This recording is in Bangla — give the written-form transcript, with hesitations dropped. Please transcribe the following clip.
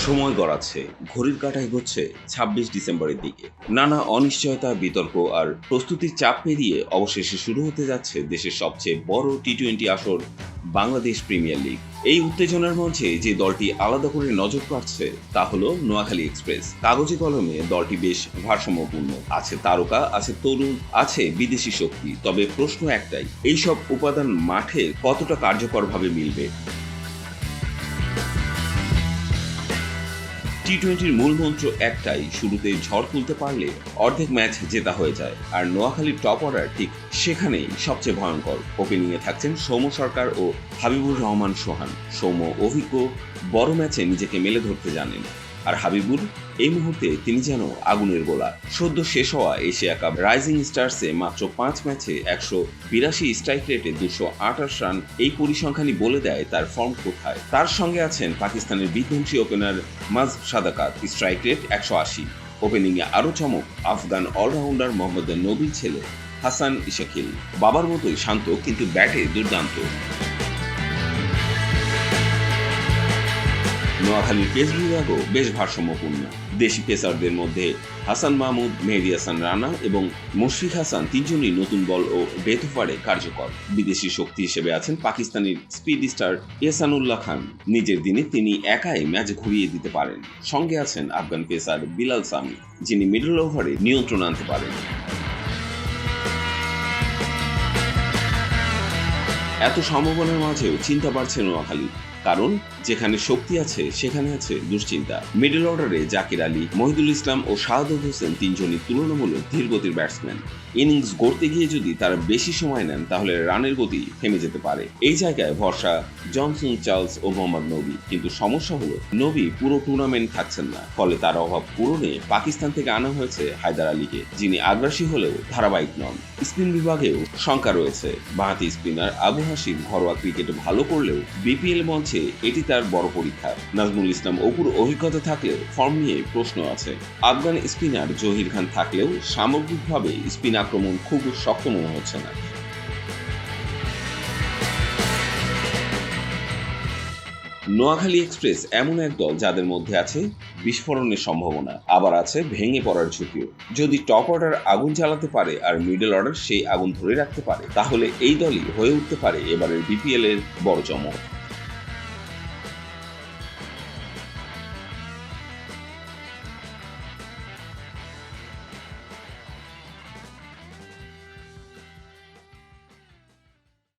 সময় গড়াচ্ছে, ঘড়ির কাঁটা এগোচ্ছে ২৬ ডিসেম্বরের দিকে। নানা অনিশ্চয়তা, বিতর্ক আর প্রস্তুতির চাপ পেরিয়ে অবশেষে শুরু হতে যাচ্ছে দেশের সবচেয়ে বড় টি-20 আসর বাংলাদেশ প্রিমিয়ার লিগ। এই উত্তেজনার মঞ্চে যে দলটি আলাদা করে নজর কাটছে তা হলো নোয়াখালী এক্সপ্রেস। কাগজে কলমে দলটি বেশ ভারসাম্যপূর্ণ, আছে তারকা, আছে তরুণ, আছে বিদেশি শক্তি। তবে প্রশ্ন একটাই, এইসব উপাদান মাঠে কতটা কার্যকরভাবে মিলবে? টি-20-র মূল মন্ত্র একটাই, শুরুতে ঝড় তুলতে পারলে অর্ধেক ম্যাচ জেতা হয়ে যায়। আর নোয়াখালীর টপ অর্ডার ঠিক সেখানেই সবচেয়ে ভয়ঙ্কর। ওপেনিংয়ে থাকছেন সৌম্য সরকার ও হাবিবুর রহমান সোহান। সৌম্য অভিজ্ঞ, বড় ম্যাচে নিজেকে মেলে ধরতে জানেন। আর হাবিবুর এই মুহূর্তে তিনি যেন আগুনের গোলা। সদ্য শেষ হওয়া এশিয়া কাপ রাইজিং স্টার্সে মাত্র ৫ ম্যাচে ১৮২ স্ট্রাইক রেটে ২২৮ রান, এই পরিসংখ্যানই বলে দেয় তার ফর্ম কোথায়। তার সঙ্গে আছেন পাকিস্তানের বিধ্বংসী ওপেনার মাজ সাদাকাত, স্ট্রাইক রেট ১৮০। ওপেনিংয়ে আরও চমক আফগান অলরাউন্ডার মোহাম্মদ নবীর ছেলে হাসান ইশাকিল। বাবার মতোই শান্ত, কিন্তু ব্যাটে দুর্দান্ত। নোয়াখালীর পেস বিভাগও বেশ ভারসাম্যপূর্ণ। দেশি পেসারদের মধ্যে হাসান মাহমুদ, মেহেদী হাসান রানা এবং মুশফিক হাসান তিনজনই নতুন বল ও ডেথ ওভারে কার্যকর। বিদেশি শক্তি হিসেবে আছেন পাকিস্তানের স্পিড স্টার এহসানুল্লাহ খান। নিজের দিনে তিনি একাই ম্যাচ ঘুরিয়ে দিতে পারেন। সঙ্গে আছেন আফগান পেসার বিলাল সামি, যিনি মিডল ওভারে নিয়ন্ত্রণ আনতে পারেন। এত সম্ভাবনার মাঝেও চিন্তা বাড়ছে নোয়াখালী, কারণ যেখানে শক্তি আছে সেখানে আছে দুশ্চিন্তা। মিডল অর্ডারে জাকির আলী, মহিদুল ইসলাম ও শাহাদত হোসেন তিনজনই তুলনামূলক ধীরগতির ব্যাটসম্যান। ইনিংস গড়তে গিয়ে যদি তারা বেশি সময় নেন তাহলে রানের গতি থেমে যেতে পারে। এই জায়গায় ভরসা জনসন, চার্লস ও মোহাম্মদ নবী। কিন্তু সমস্যা হলো নবী পুরো টুর্নামেন্ট থাকছেন না, ফলে তার অভাব পূরণে পাকিস্তান থেকে আনা হয়েছে হায়দার আলীকে, যিনি আগ্রাসী হলেও ধারাবাহিক নন। স্পিন বিভাগেও শঙ্কা রয়েছে। বাঁহাতি স্পিনার আবু হাশিম ঘরোয়া ক্রিকেটে ভালো করলেও বিপিএল মঞ্চে এটি তার বড় পরীক্ষা। নাজমুল ইসলাম অপুর অভিজ্ঞতা থাকলেও ফর্ম নিয়ে প্রশ্ন আছে। আফগান স্পিনার জহির খান থাকলেও সামগ্রিকভাবে স্পিন আক্রমণ খুব শক্ত মনে হচ্ছে না। নোয়াখালী এক্সপ্রেস এমন এক দল যাদের মধ্যে আছে বিস্ফোরণের সম্ভাবনা, আবার আছে ভেঙে পড়ার ঝুঁকিও। যদি টপ অর্ডার আগুন জ্বালাতে পারে আর মিডল অর্ডার সেই আগুন ধরে রাখতে পারে, তাহলে এই দলই হয়ে উঠতে পারে এবারের বিপিএল এর বড় চমক।